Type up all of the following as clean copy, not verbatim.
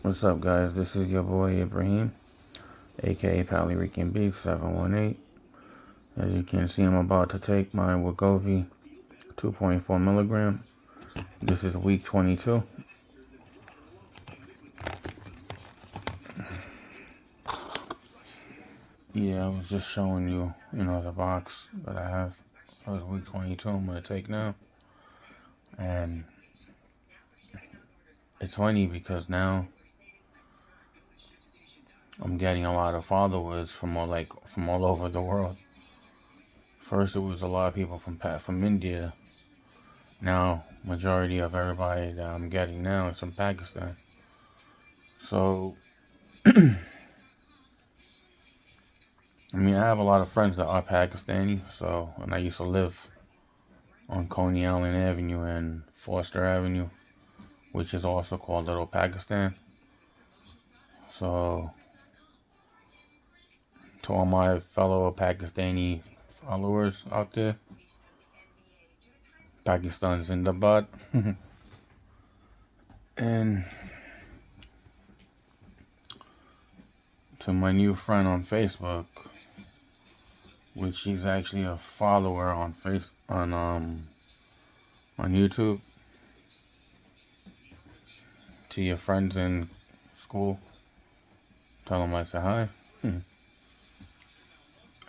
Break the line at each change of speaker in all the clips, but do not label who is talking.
What's up, guys? This is your boy Ibrahim, aka Pali Rican Beat 718. As you can see, I'm about to take my Wegovy 2.4 milligram. This is week 22. Yeah, I was just showing you, the box that I have. That was week 22. I'm gonna take now, and it's funny because now I'm getting a lot of followers from all over the world. First, it was a lot of people from India. Now, majority of everybody that I'm getting now is from Pakistan. So, I have a lot of friends that are Pakistani. And I used to live on Coney Island Avenue and Foster Avenue, which is also called Little Pakistan. So, to all my fellow Pakistani followers out there, Pakistan's in the butt. And to my new friend on Facebook, which she's actually a follower on YouTube. To your friends in school, tell them I say hi.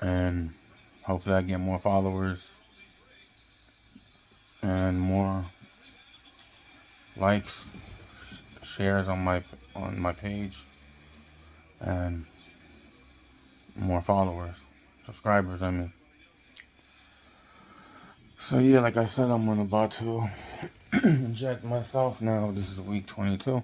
And hopefully I get more followers and more likes, shares on my page, and more followers, subscribers, I mean. So yeah, like I said, I'm about to inject myself now. This is week 22.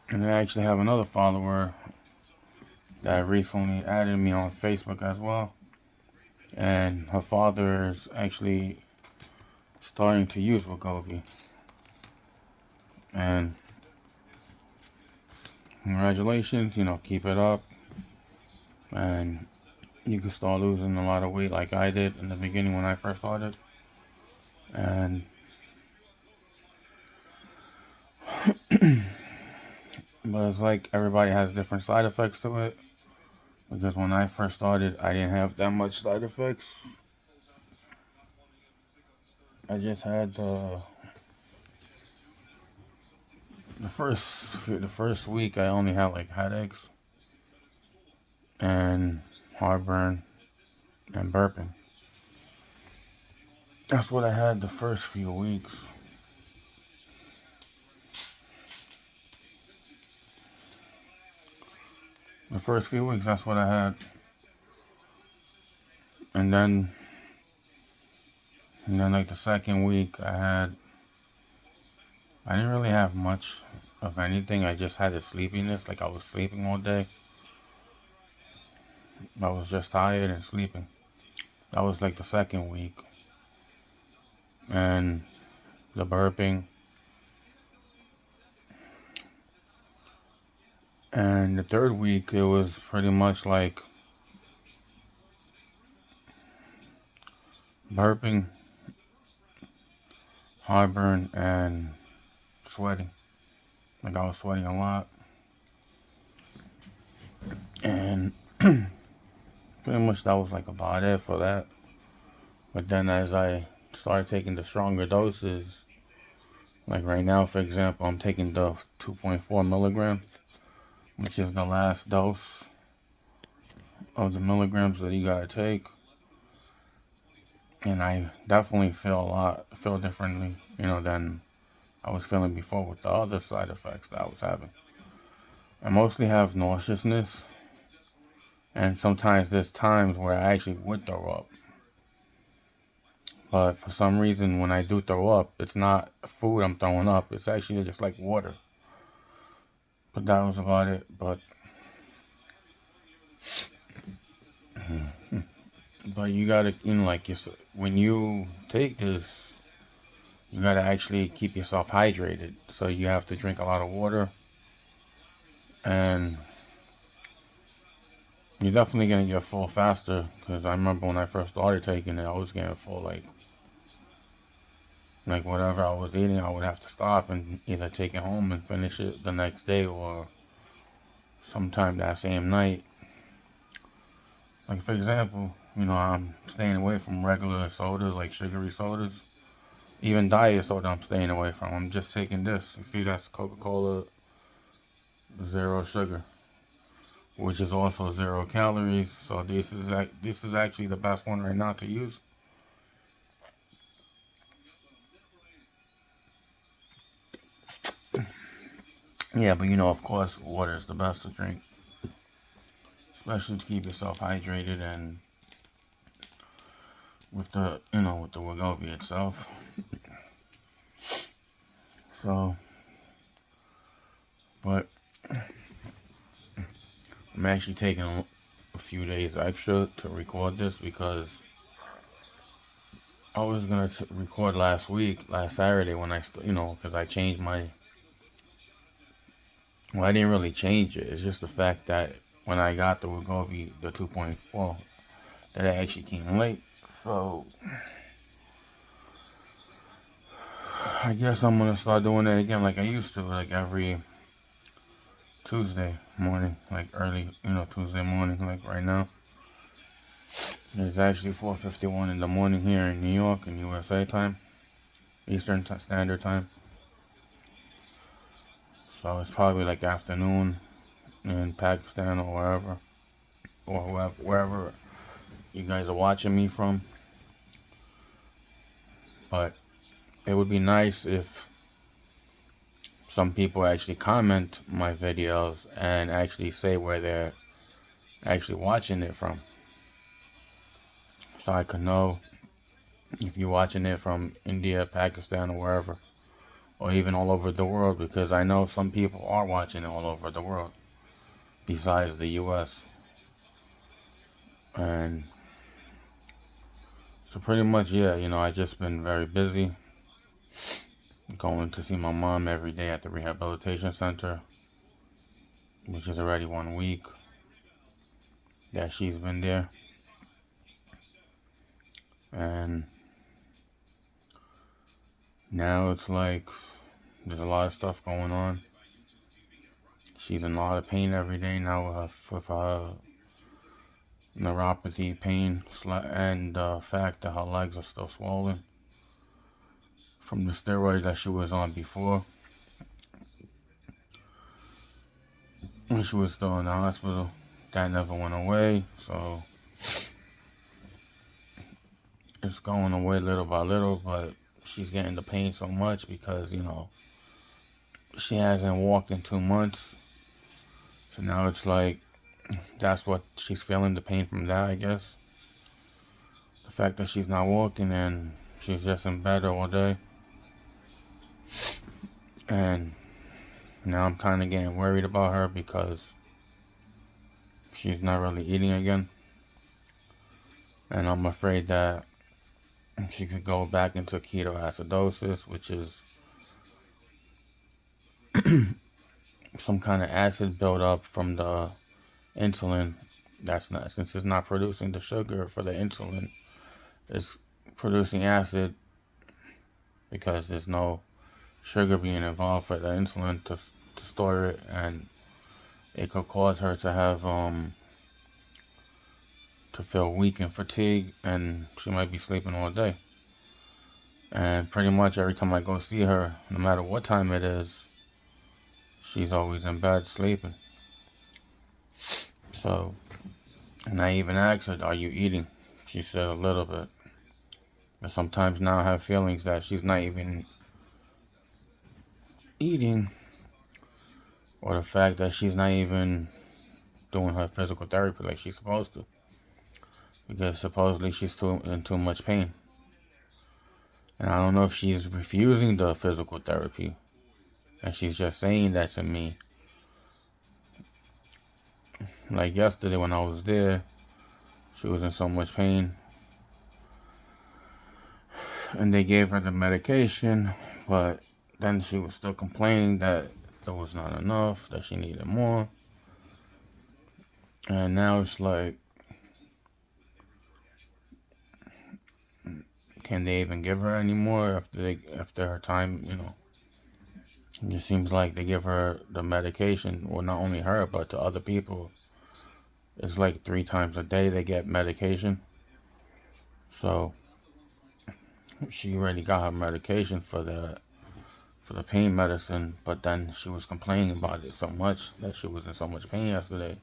And I actually have another follower that recently added me on Facebook as well. And her father is actually starting to use Wegovy. And congratulations, keep it up. And you can start losing a lot of weight like I did in the beginning when I first started. And but it's like everybody has different side effects to it. Because when I first started, I didn't have that much side effects. I just had the first week I only had like headaches and heartburn and burping. That's what I had the first few weeks. The first few weeks, that's what I had. And then like the second week, I didn't really have much of anything. I just had a sleepiness, like I was sleeping all day. I was just tired and sleeping. That was like the second week. And the burping. And the third week, it was pretty much like burping, heartburn, and sweating. Like I was sweating a lot. And pretty much that was like about it for that. But then as I started taking the stronger doses, like right now, for example, I'm taking the 2.4 milligram, which is the last dose of the milligrams that you gotta take. And I definitely feel differently, than I was feeling before with the other side effects that I was having. I mostly have nauseousness, and sometimes there's times where I actually would throw up. But for some reason, when I do throw up, it's not food I'm throwing up. It's actually just like water. But that was about it. But But you gotta, like when you take this, you gotta actually keep yourself hydrated. So you have to drink a lot of water, and you're definitely gonna get full faster. Because I remember when I first started taking it, I was getting full like whatever I was eating, I would have to stop and either take it home and finish it the next day or sometime that same night. Like for example, I'm staying away from regular sodas, like sugary sodas. Even diet soda I'm staying away from. I'm just taking this. You see, that's Coca-Cola Zero Sugar, which is also 0 calories. So this is actually the best one right now to use. Yeah, but of course, water is the best to drink, especially to keep yourself hydrated and with the Wegovy itself. So, but I'm actually taking a few days extra to record this because I was gonna record last Saturday when because I changed my. Well, I didn't really change it. It's just the fact that when I got the Wegovy, the 2.4, that it actually came late. So I guess I'm gonna start doing it again like I used to, like every Tuesday morning, like early, Tuesday morning, like right now. It's actually 4:51 in the morning here in New York in USA time, Eastern Standard Time. So it's probably like afternoon in Pakistan or wherever you guys are watching me from. But it would be nice if some people actually comment my videos and actually say where they're actually watching it from. So I could know if you're watching it from India, Pakistan, or wherever. Or even all over the world, because I know some people are watching it all over the world besides the US. And so pretty much, yeah, I just been very busy going to see my mom every day at the rehabilitation center, which is already 1 week that she's been there. And now it's like there's a lot of stuff going on. She's in a lot of pain every day now with her neuropathy pain and the fact that her legs are still swollen from the steroids that she was on before when she was still in the hospital. That never went away, so it's going away little by little, but she's getting the pain so much because she hasn't walked in 2 months, so now it's like that's what she's feeling, the pain from that, I guess. The fact that she's not walking and she's just in bed all day. And now I'm kind of getting worried about her because she's not really eating again. And I'm afraid that she could go back into ketoacidosis, which is some kind of acid buildup from the insulin. Since it's not producing the sugar for the insulin, it's producing acid because there's no sugar being involved for the insulin to store it, and it could cause her to have to feel weak and fatigued, and she might be sleeping all day. And pretty much every time I go see her, no matter what time it is, she's always in bed sleeping. So, and I even asked her, "Are you eating?" She said a little bit. But sometimes now I have feelings that she's not even eating, or the fact that she's not even doing her physical therapy like she's supposed to, because supposedly she's in too much pain. And I don't know if she's refusing the physical therapy and she's just saying that to me. Like yesterday when I was there, she was in so much pain and they gave her the medication, but then she was still complaining that there was not enough, that she needed more. And now it's like, can they even give her any more after her time? It just seems like they give her the medication. Well, not only her, but to other people. It's like 3 times a day they get medication. So she already got her medication for the pain medicine, but then she was complaining about it so much that she was in so much pain yesterday.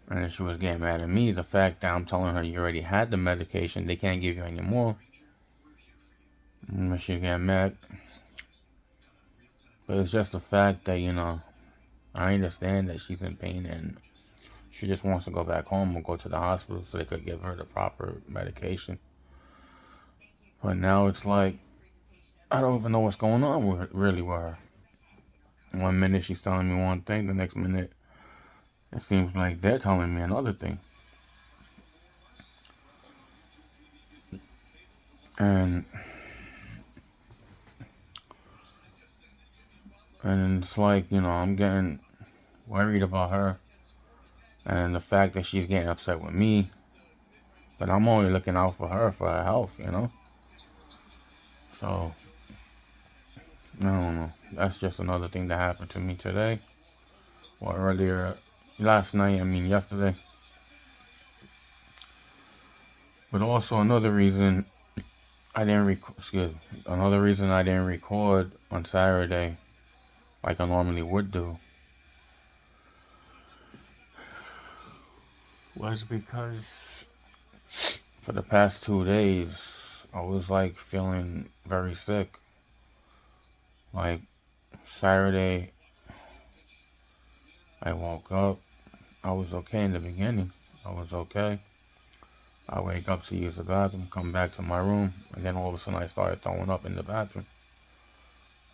And then she was getting mad at me. The fact that I'm telling her you already had the medication, they can't give you any more. And she's getting mad. But it's just the fact that, I understand that she's in pain and she just wants to go back home or go to the hospital so they could give her the proper medication. But now it's like, I don't even know what's going on really with her. One minute she's telling me one thing, the next minute it seems like they're telling me another thing. And it's like, I'm getting worried about her and the fact that she's getting upset with me. But I'm only looking out for her health. So, I don't know. That's just another thing that happened to me today. Or earlier, yesterday. But also another reason another reason I didn't record on Saturday like I normally would do was because for the past 2 days I was like feeling very sick. Like Saturday I woke up, I was okay in the beginning. I was okay. I wake up to use the bathroom, come back to my room, and then all of a sudden I started throwing up in the bathroom.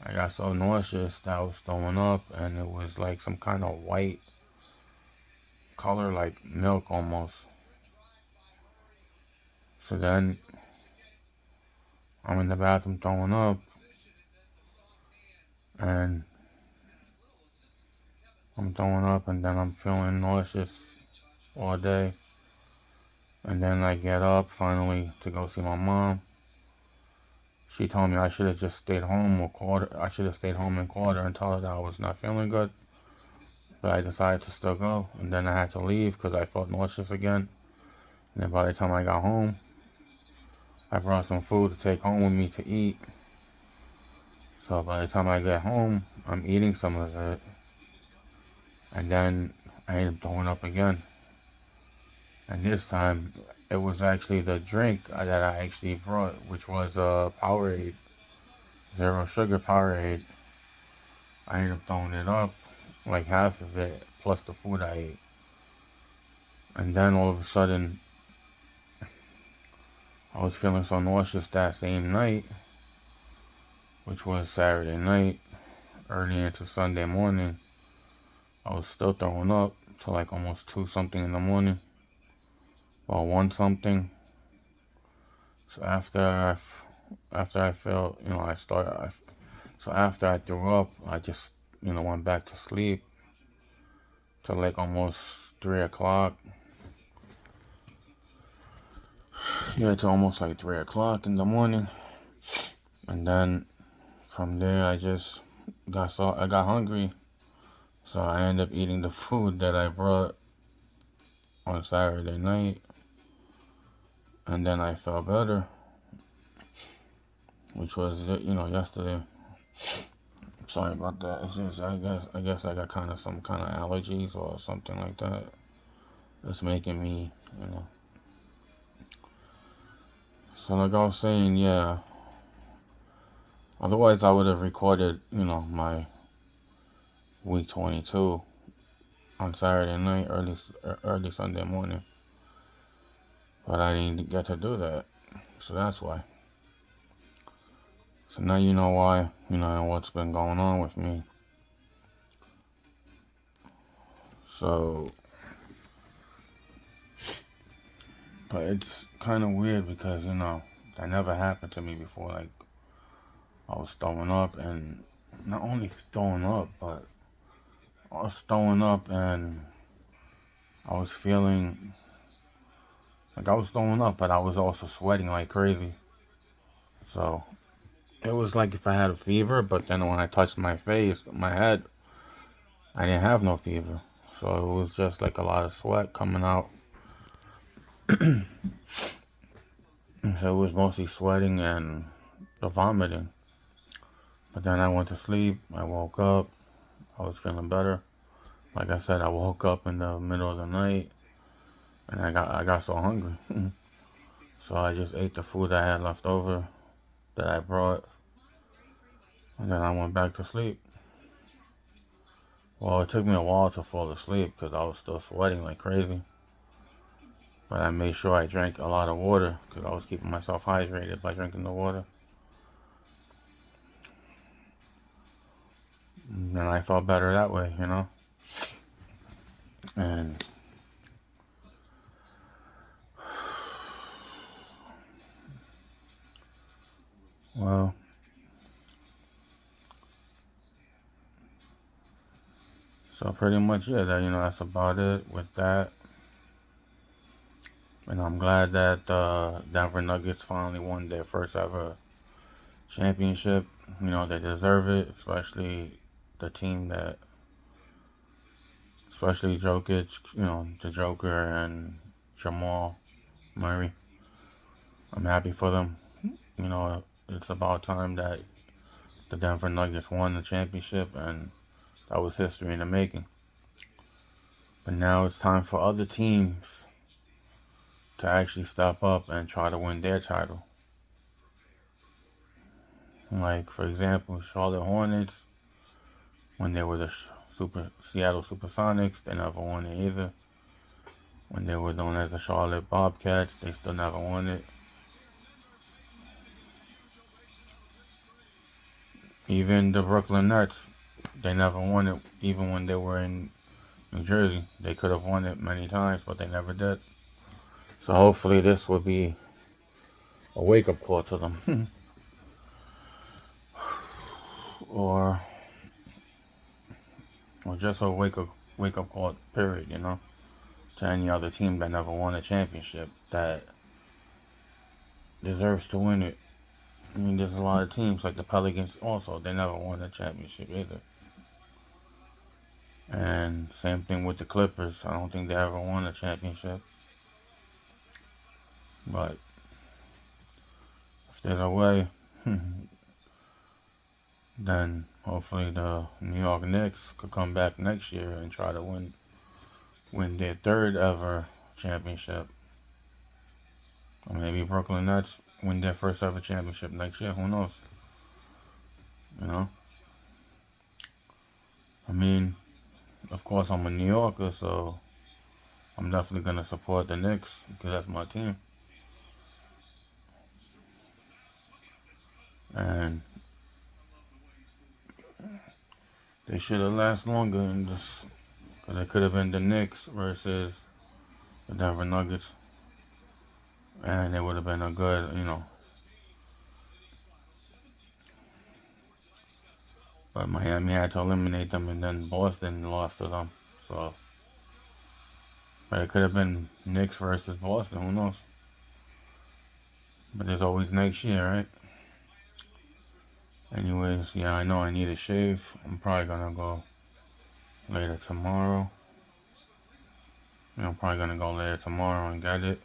I got so nauseous that I was throwing up, and it was like some kind of white color, like milk almost. So then I'm in the bathroom throwing up, and then I'm feeling nauseous all day. And then I get up finally to go see my mom. She told me I should have just stayed home I should have stayed home and called her and told her that I was not feeling good. But I decided to still go. And then I had to leave because I felt nauseous again. And then by the time I got home, I brought some food to take home with me to eat. So by the time I get home, I'm eating some of it. And then I end up throwing up again. And this time, it was actually the drink that I actually brought, which was a Powerade, zero sugar Powerade. I ended up throwing it up, like half of it, plus the food I ate. And then all of a sudden, I was feeling so nauseous that same night, which was Saturday night, early into Sunday morning. I was still throwing up till like almost 2 something in the morning, or 1 something. So after I felt, so after I threw up, I just, went back to sleep till like almost 3 o'clock. Yeah, till almost like 3 o'clock in the morning. And then from there, I got hungry. So I ended up eating the food that I brought on Saturday night. And then I felt better, which was, yesterday. Sorry about that. It's just, I guess I got some kind of allergies or something like that. It's making me, So like I was saying, yeah. Otherwise, I would have recorded, my week 22 on Saturday night, early Sunday morning. But I didn't get to do that, so that's why. So now you know why, what's been going on with me. So, but it's kind of weird because, That never happened to me before. Like, I was throwing up, and not only throwing up, but I was throwing up and I was feeling like I was throwing up, but I was also sweating like crazy. So it was like if I had a fever, but then when I touched my face, my head, I didn't have no fever. So it was just like a lot of sweat coming out. So it was mostly sweating and the vomiting. But then I went to sleep. I woke up. I was feeling better. Like I said, I woke up in the middle of the night and I got so hungry. So I just ate the food I had left over that I brought, and then I went back to sleep. Well, it took me a while to fall asleep because I was still sweating like crazy. But I made sure I drank a lot of water because I was keeping myself hydrated by drinking the water. And then I felt better that way, you know? And well, so pretty much, yeah, that's about it with that. And I'm glad that the Denver Nuggets finally won their first ever championship. They deserve it, especially the team that, especially Jokic, the Joker and Jamal Murray. I'm happy for them. It's about time that the Denver Nuggets won the championship, and that was history in the making. But now it's time for other teams to actually step up and try to win their title. Like, for example, Charlotte Hornets, when they were the Seattle Supersonics, they never won it either. When they were known as the Charlotte Bobcats, they still never won it. Even the Brooklyn Nets, they never won it, even when they were in New Jersey. They could have won it many times, but they never did. So hopefully this will be a wake-up call to them. or just a wake-up call, period, to any other team that never won a championship that deserves to win it. I mean, there's a lot of teams like the Pelicans also, they never won a championship either. And same thing with the Clippers. I don't think they ever won a championship. But if there's a way, then hopefully the New York Knicks could come back next year and try to win their third ever championship. Or maybe Brooklyn Nets win their first ever championship next year. Who knows? I mean, of course I'm a New Yorker, so I'm definitely going to support the Knicks because that's my team. And they should have lasted longer in this, because it could have been the Knicks versus the Denver Nuggets. And it would have been a good, But Miami had to eliminate them, and then Boston lost to them. So, but it could have been Knicks versus Boston. Who knows? But there's always next year, right? Anyways, yeah, I know I need a shave. I'm probably gonna go later tomorrow. I'm probably gonna go later tomorrow and get it.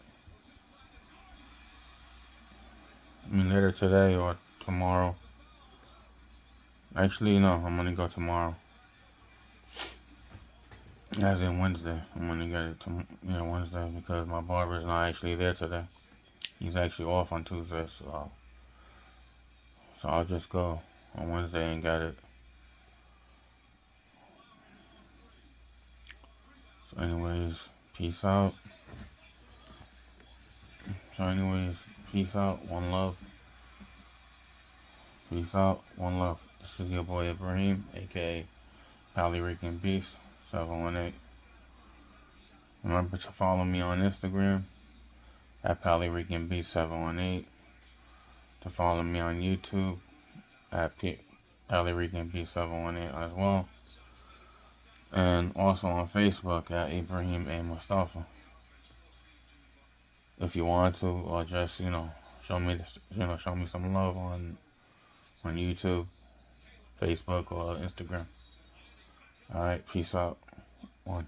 I mean, later today or tomorrow. Actually, no, I'm gonna go tomorrow. As in Wednesday. I'm gonna get it Wednesday, because my barber's not actually there today. He's actually off on Tuesday, so I'll just go on Wednesday and get it. So anyways, peace out. Peace out, one love. Peace out, one love. This is your boy Ibrahim, aka Pally Rican Beast 718. Remember to follow me on Instagram at Pally Rican Beast 718. to follow me on YouTube at Ellie Regan B718 as well. And also on Facebook at Ibrahim A. Mustafa. If you want to, or just, show me this, show me some love on YouTube, Facebook, or Instagram. Alright, peace out. One.